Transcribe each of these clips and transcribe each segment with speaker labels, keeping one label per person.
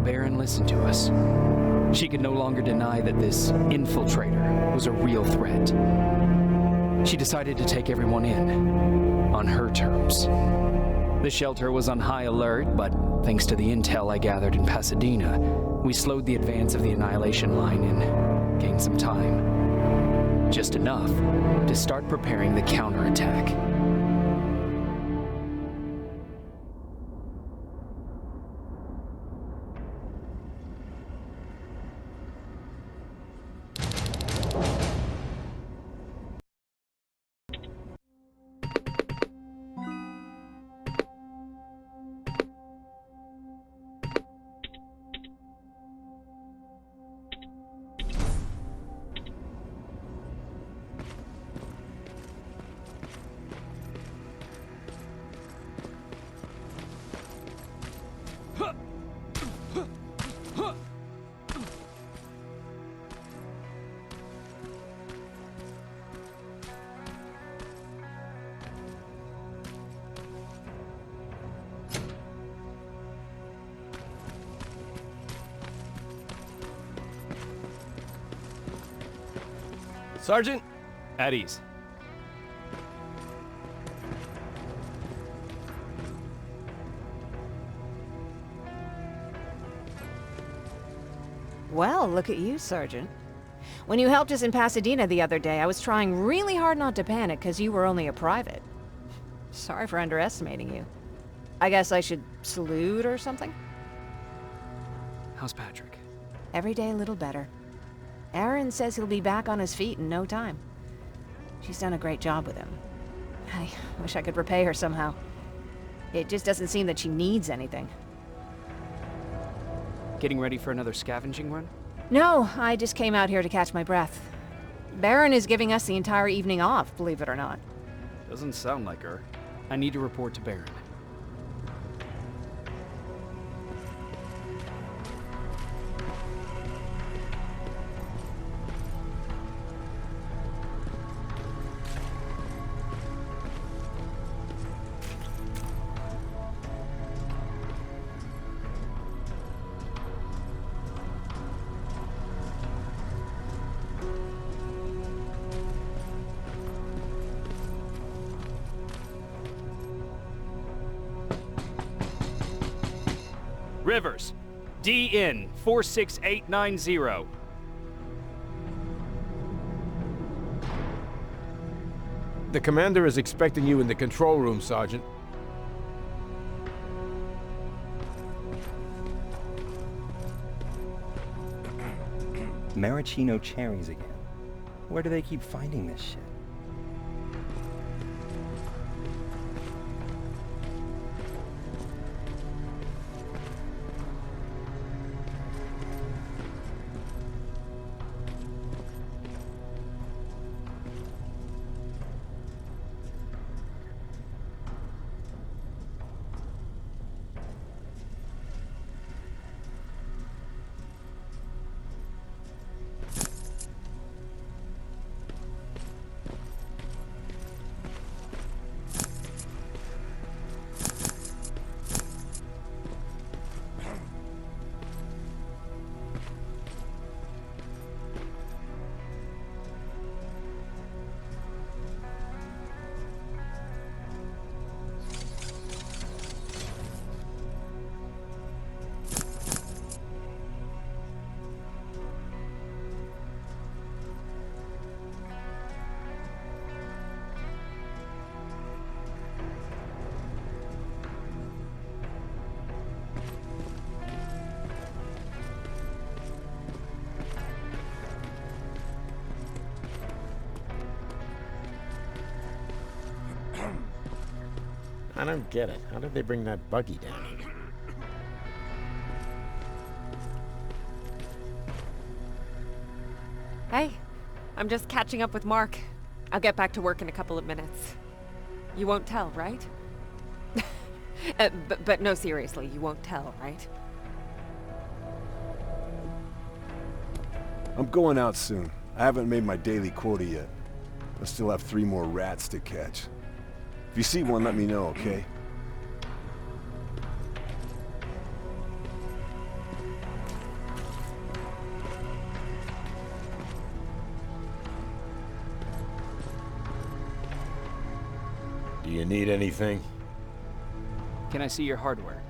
Speaker 1: Baron listened to us. She could no longer deny that this infiltrator was a real threat. She decided to take everyone in, on her terms. The shelter was on high alert, but thanks to the intel I gathered in Pasadena, we slowed the advance of the Annihilation Line and gained some time. Just enough to start preparing the counterattack.
Speaker 2: Sergeant?
Speaker 1: At ease.
Speaker 3: Well, look at you, Sergeant. When you helped us in Pasadena the other day, I was trying really hard not to panic because you were only a private. Sorry for underestimating you. I guess I should salute or something?
Speaker 1: How's Patrick?
Speaker 3: Every day a little better. Aaron says he'll be back on his feet in no time. She's done a great job with him. I wish I could repay her somehow. It just doesn't seem that she needs anything.
Speaker 1: Getting ready for another scavenging run?
Speaker 3: No, I just came out here to catch my breath. Baron is giving us the entire evening off, believe it or not.
Speaker 1: Doesn't sound like her. I need to report to Baron. Rivers, DN 46890.
Speaker 2: The commander is expecting you in the control room, Sergeant.
Speaker 4: Maraschino cherries again. Where do they keep finding this shit?
Speaker 5: I don't get it. How did they bring that buggy down here?
Speaker 6: Hey, I'm just catching up with Mark. I'll get back to work in a couple of minutes. You won't tell, right? But no, seriously, you won't tell, right?
Speaker 7: I'm going out soon. I haven't made my daily quota yet. I still have 3 more rats to catch. If you see one, let me know, okay?
Speaker 5: you need anything?
Speaker 1: Can I see your hardware?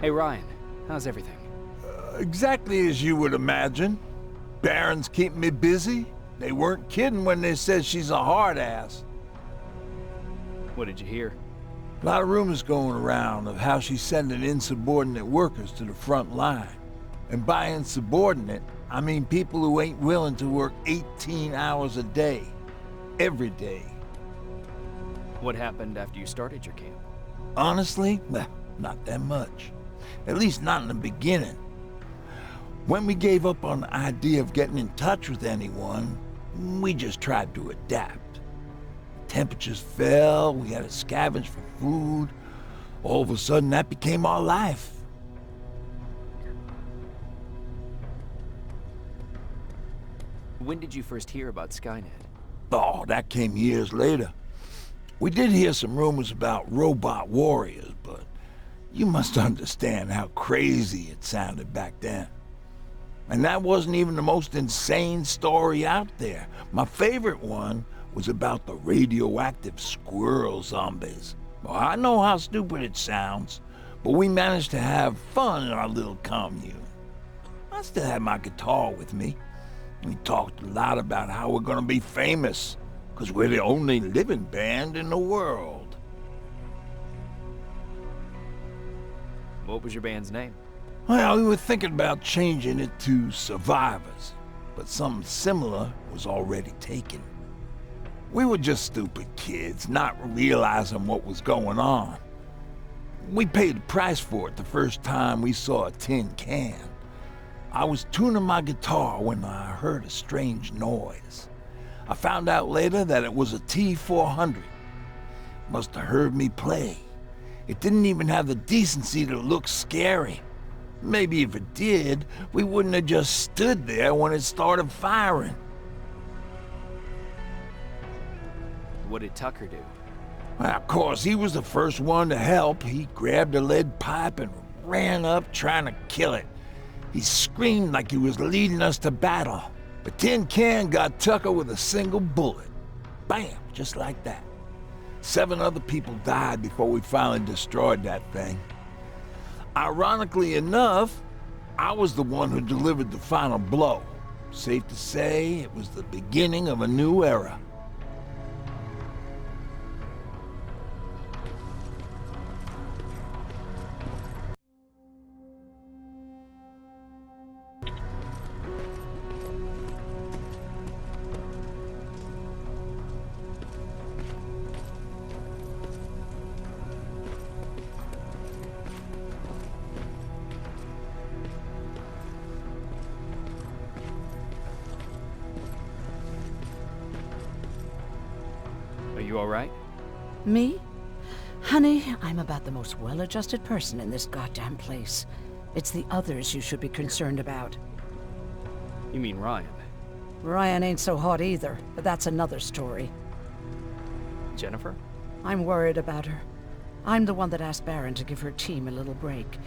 Speaker 1: Hey Ryan, how's everything?
Speaker 8: Exactly as you would imagine. Barons keep me busy. They weren't kidding when they said she's a hard ass.
Speaker 1: What did you hear?
Speaker 8: A lot of rumors going around of how she's sending insubordinate workers to the front line. And by insubordinate, I mean people who ain't willing to work 18 hours a day. Every day.
Speaker 1: What happened after you started your camp?
Speaker 8: Honestly, well, not that much. At least not in the beginning. When we gave up on the idea of getting in touch with anyone, we just tried to adapt. Temperatures fell, we had to scavenge for food. All of a sudden, that became our life.
Speaker 1: When did you first hear about Skynet?
Speaker 8: Oh, that came years later. We did hear some rumors about robot warriors, but you must understand how crazy it sounded back then. And that wasn't even the most insane story out there. My favorite one was about the radioactive squirrel zombies. Well, I know how stupid it sounds, but we managed to have fun in our little commune. I still had my guitar with me. We talked a lot about how we're gonna be famous, because we're the only living band in the world.
Speaker 1: What was your band's name?
Speaker 8: Well, we were thinking about changing it to Survivors, but something similar was already taken. We were just stupid kids, not realizing what was going on. We paid the price for it the first time we saw a tin can. I was tuning my guitar when I heard a strange noise. I found out later that it was a T-400. Must have heard me play. It didn't even have the decency to look scary. Maybe if it did, we wouldn't have just stood there when it started firing.
Speaker 1: What did Tucker do?
Speaker 8: Well, of course, he was the first one to help. He grabbed a lead pipe and ran up trying to kill it. He screamed like he was leading us to battle. But Tin Can got Tucker with a single bullet. Bam, just like that. 7 other people died before we finally destroyed that thing. Ironically enough, I was the one who delivered the final blow. Safe to say, it was the beginning of a new era.
Speaker 1: Are you all right?
Speaker 9: Me? Honey, I'm about the most well-adjusted person in this goddamn place. It's the others you should be concerned about.
Speaker 1: You mean Ryan?
Speaker 9: Ryan ain't so hot either, but that's another story.
Speaker 1: Jennifer?
Speaker 9: I'm worried about her. I'm the one that asked Baron to give her team a little break.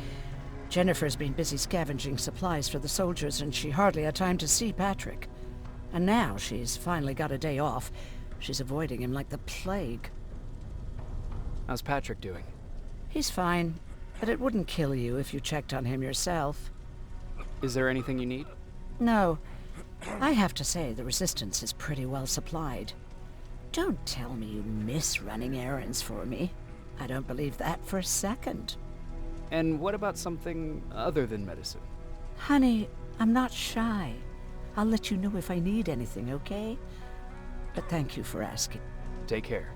Speaker 9: Jennifer's been busy scavenging supplies for the soldiers, and she hardly had time to see Patrick. And now she's finally got a day off. She's avoiding him like the plague.
Speaker 1: How's Patrick doing?
Speaker 9: He's fine, but it wouldn't kill you if you checked on him yourself.
Speaker 1: Is there anything you need?
Speaker 9: No. I have to say the Resistance is pretty well supplied. Don't tell me you miss running errands for me. I don't believe that for a second.
Speaker 1: And what about something other than medicine?
Speaker 9: Honey, I'm not shy. I'll let you know if I need anything, okay? But thank you for asking.
Speaker 1: Take care.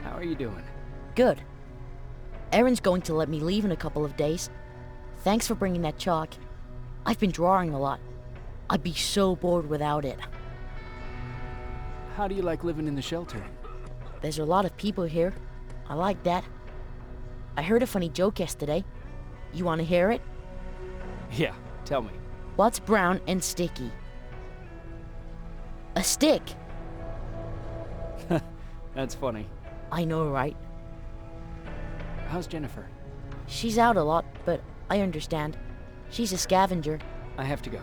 Speaker 1: How are you doing?
Speaker 10: Good. Erin's going to let me leave in a couple of days. Thanks for bringing that chalk. I've been drawing a lot. I'd be so bored without it.
Speaker 1: How do you like living in the shelter?
Speaker 10: There's a lot of people here. I like that. I heard a funny joke yesterday. You want to hear it?
Speaker 1: Yeah, tell me.
Speaker 10: What's brown and sticky? A stick!
Speaker 1: That's funny.
Speaker 10: I know, right?
Speaker 1: How's Jennifer?
Speaker 10: She's out a lot, but I understand. She's a scavenger.
Speaker 1: I have to go.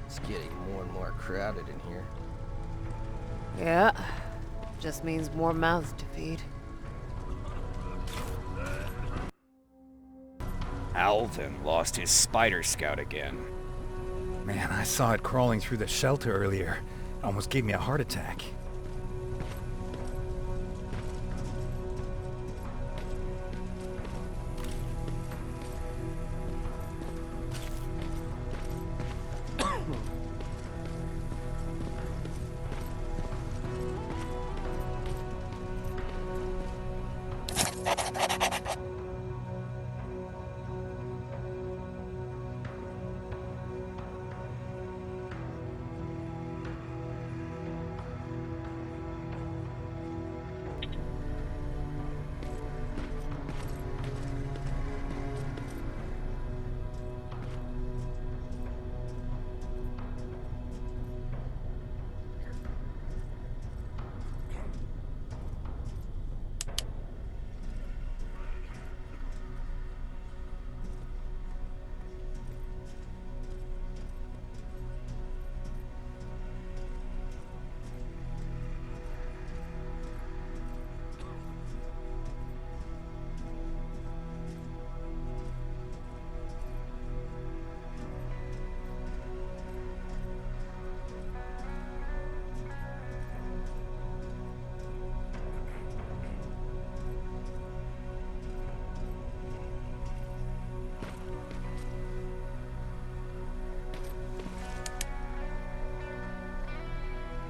Speaker 4: It's getting more and more crowded in here.
Speaker 6: Yeah. Just means more mouths to feed.
Speaker 11: Alvin lost his spider scout again.
Speaker 12: Man, I saw it crawling through the shelter earlier. Almost gave me a heart attack.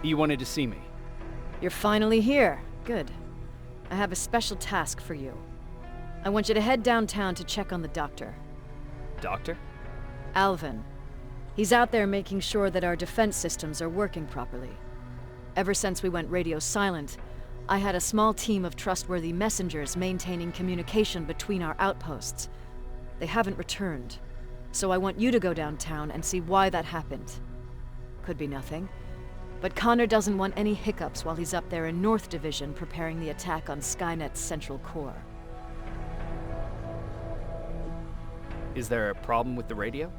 Speaker 1: You wanted to see me?
Speaker 3: You're finally here. Good. I have a special task for you. I want you to head downtown to check on the doctor.
Speaker 1: Doctor?
Speaker 3: Alvin. He's out there making sure that our defense systems are working properly. Ever since we went radio silent, I had a small team of trustworthy messengers maintaining communication between our outposts. They haven't returned, so I want you to go downtown and see why that happened. Could be nothing, but Connor doesn't want any hiccups while he's up there in North Division preparing the attack on Skynet's central core.
Speaker 1: Is there a problem with the radio?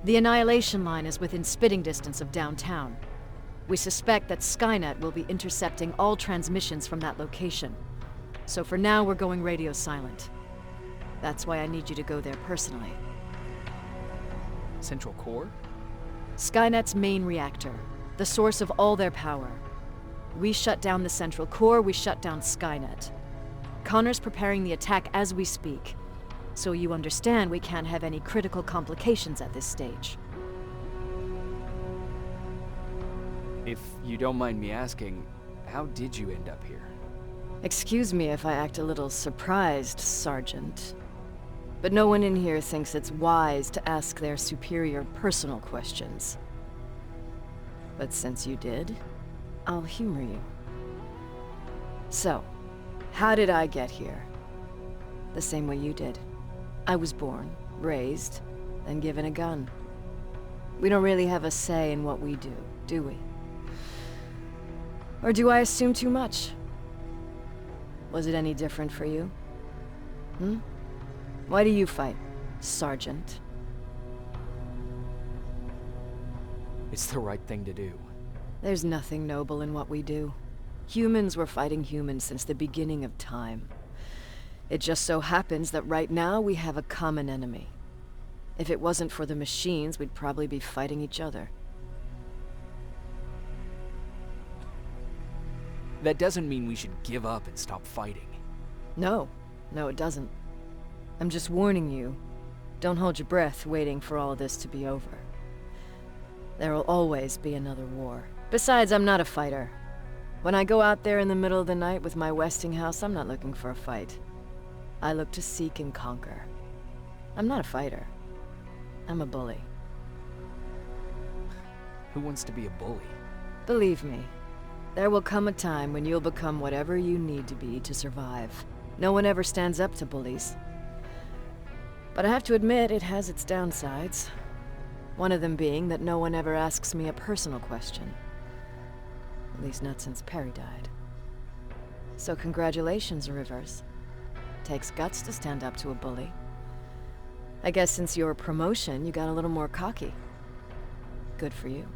Speaker 3: The Annihilation Line is within spitting distance of downtown. We suspect that Skynet will be intercepting all transmissions from that location. So for now, we're going radio silent. That's why I need you to go there personally.
Speaker 1: Central core?
Speaker 3: Skynet's main reactor, the source of all their power. We shut down the central core, we shut down Skynet. Connor's preparing the attack as we speak, so you understand we can't have any critical complications at this stage.
Speaker 1: If you don't mind me asking, how did you end up here?
Speaker 3: Excuse me if I act a little surprised, Sergeant. But no one in here thinks it's wise to ask their superior personal questions. But since you did, I'll humor you. So, how did I get here? The same way you did. I was born, raised, and given a gun. We don't really have a say in what we do we? Or do I assume too much? Was it any different for you? Hmm? Why do you fight, Sergeant?
Speaker 1: It's the right thing to do.
Speaker 3: There's nothing noble in what we do. Humans were fighting humans since the beginning of time. It just so happens that right now we have a common enemy. If it wasn't for the machines, we'd probably be fighting each other.
Speaker 1: That doesn't mean we should give up and stop fighting.
Speaker 3: No, it doesn't. I'm just warning you. Don't hold your breath waiting for all of this to be over. There will always be another war. Besides, I'm not a fighter. When I go out there in the middle of the night with my Westinghouse, I'm not looking for a fight. I look to seek and conquer. I'm not a fighter. I'm a bully.
Speaker 1: Who wants to be a bully?
Speaker 3: Believe me, there will come a time when you'll become whatever you need to be to survive. No one ever stands up to bullies. But I have to admit, it has its downsides. One of them being that no one ever asks me a personal question. At least not since Perry died. So congratulations, Rivers. Takes guts to stand up to a bully. I guess since your promotion, you got a little more cocky. Good for you.